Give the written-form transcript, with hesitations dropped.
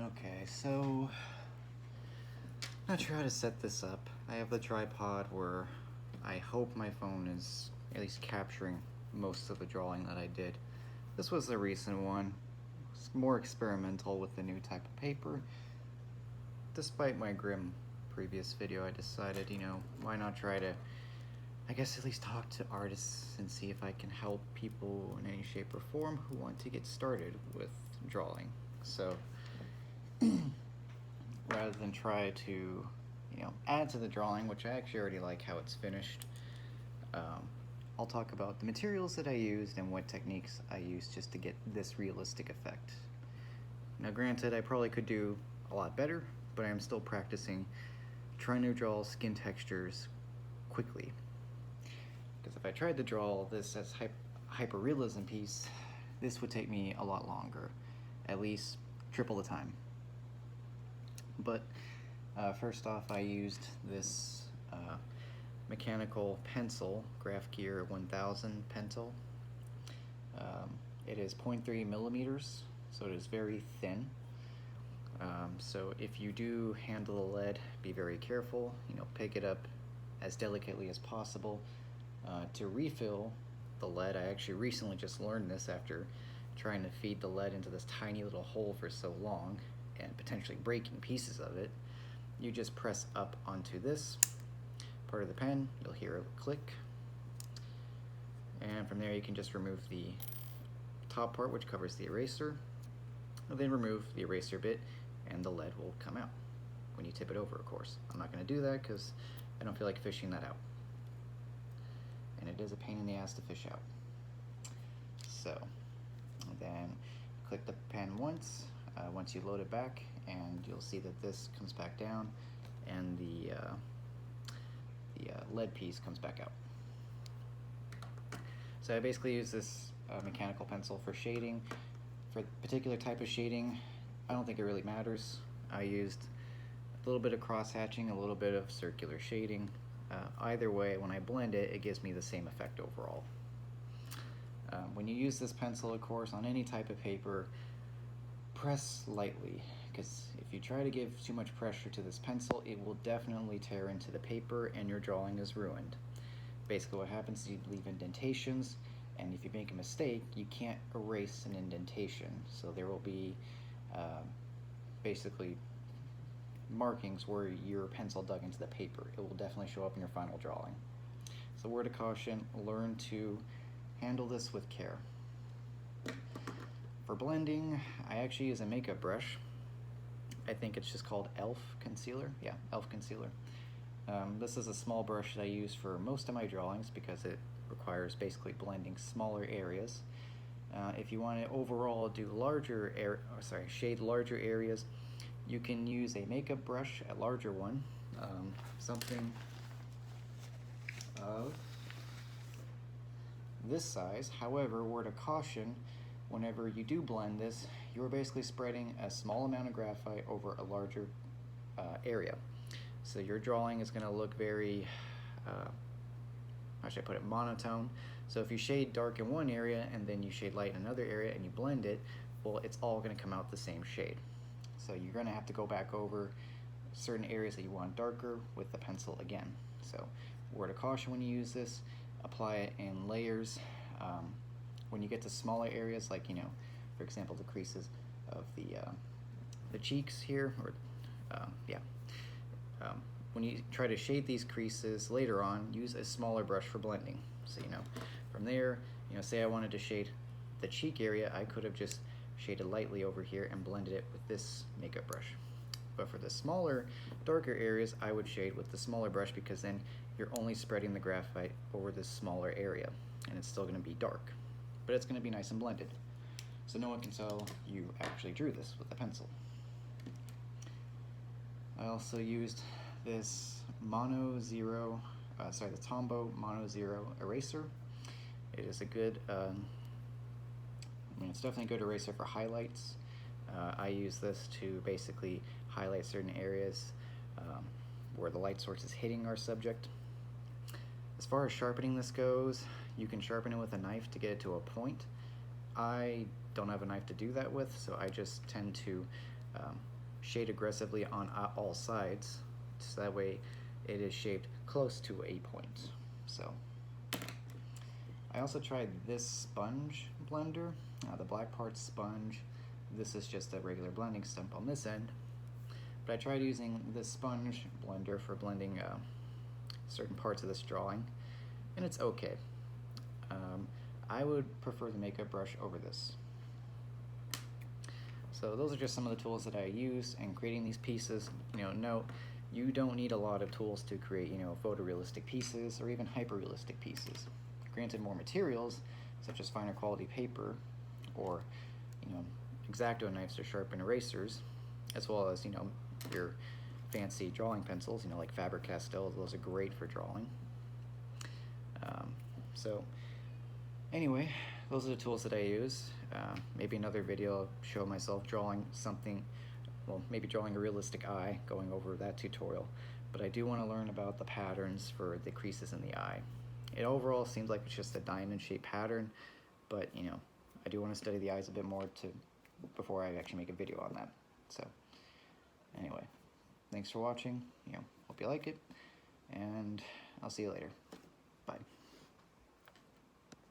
Okay, so not sure how to set this up. I have the tripod where I hope my phone is at least capturing most of the drawing that I did. This was a recent one. It's more experimental with the new type of paper. Despite my grim previous video, I decided, why not try to, I guess, at least talk to artists and see if I can help people in any shape or form who want to get started with drawing. So rather than try to, add to the drawing, which I actually already like how it's finished, I'll talk about the materials that I used and what techniques I used just to get this realistic effect. Now granted, I probably could do a lot better, but I am still practicing trying to draw skin textures quickly. Because if I tried to draw this as hyperrealism piece, this would take me a lot longer, at least triple the time. But first off, I used this mechanical pencil, Graph Gear 1000 pencil. It is 0.3 millimeters, so it is very thin. So if you do handle the lead, be very careful. Pick it up as delicately as possible. To refill the lead, I actually recently just learned this after trying to feed the lead into this tiny little hole for so long and potentially breaking pieces of it. You just press up onto this part of the pen, you'll hear a click, and from there you can just remove the top part, which covers the eraser, and then remove the eraser bit and the lead will come out when you tip it over, of course. I'm not going to do that because I don't feel like fishing that out, and it is a pain in the ass to fish out. So then click the pen once you load it back, and you'll see that this comes back down and the lead piece comes back out. So I basically use this mechanical pencil for shading. For a particular type of shading, I don't think it really matters. I used a little bit of cross-hatching, a little bit of circular shading. Either way, when I blend it, it gives me the same effect overall. When you use this pencil, of course, on any type of paper, press lightly, because if you try to give too much pressure to this pencil, it will definitely tear into the paper and your drawing is ruined. Basically what happens is you leave indentations, and if you make a mistake, you can't erase an indentation. So there will be basically markings where your pencil dug into the paper. It will definitely show up in your final drawing. So word of caution, learn to handle this with care. For blending, I actually use a makeup brush. I think it's just called e.l.f. Concealer. Yeah, e.l.f. Concealer. This is a small brush that I use for most of my drawings because it requires basically blending smaller areas. If you want to overall do shade larger areas, you can use a makeup brush, a larger one, something of this size. However, word of caution, whenever you do blend this, you're basically spreading a small amount of graphite over a larger area. So your drawing is going to look very, how should I put it, monotone. So if you shade dark in one area and then you shade light in another area and you blend it, well, it's all going to come out the same shade. So you're going to have to go back over certain areas that you want darker with the pencil again. So word of caution when you use this, apply it in layers. When you get to smaller areas, like, for example, the creases of the cheeks here, or when you try to shade these creases later on, use a smaller brush for blending. So, from there, say I wanted to shade the cheek area, I could have just shaded lightly over here and blended it with this makeup brush. But for the smaller, darker areas, I would shade with the smaller brush because then you're only spreading the graphite over this smaller area, and it's still going to be dark, but it's going to be nice and blended. So no one can tell you actually drew this with a pencil. I also used this the Tombow Mono Zero eraser. It is a good, it's definitely a good eraser for highlights. I use this to basically highlight certain areas where the light source is hitting our subject. As far as sharpening this goes, you can sharpen it with a knife to get it to a point. I don't have a knife to do that with, so I just tend to shade aggressively on all sides, so that way it is shaped close to a point. So I also tried this sponge blender, the black part sponge. This is just a regular blending stump on this end, but I tried using this sponge blender for blending certain parts of this drawing, and it's okay. I would prefer the makeup brush over this. So those are just some of the tools that I use in creating these pieces. Note, you don't need a lot of tools to create, photorealistic pieces or even hyper-realistic pieces. Granted, more materials, such as finer quality paper or, X-Acto knives to sharpen erasers, as well as, your fancy drawing pencils, like Faber-Castell. Those are great for drawing. So anyway, those are the tools that I use. Maybe another video I'll show myself drawing something, well, maybe drawing a realistic eye, going over that tutorial. But I do want to learn about the patterns for the creases in the eye. It overall seems like it's just a diamond-shaped pattern, but I do want to study the eyes a bit more before I actually make a video on that. So anyway, thanks for watching. Hope you like it, and I'll see you later. Bye.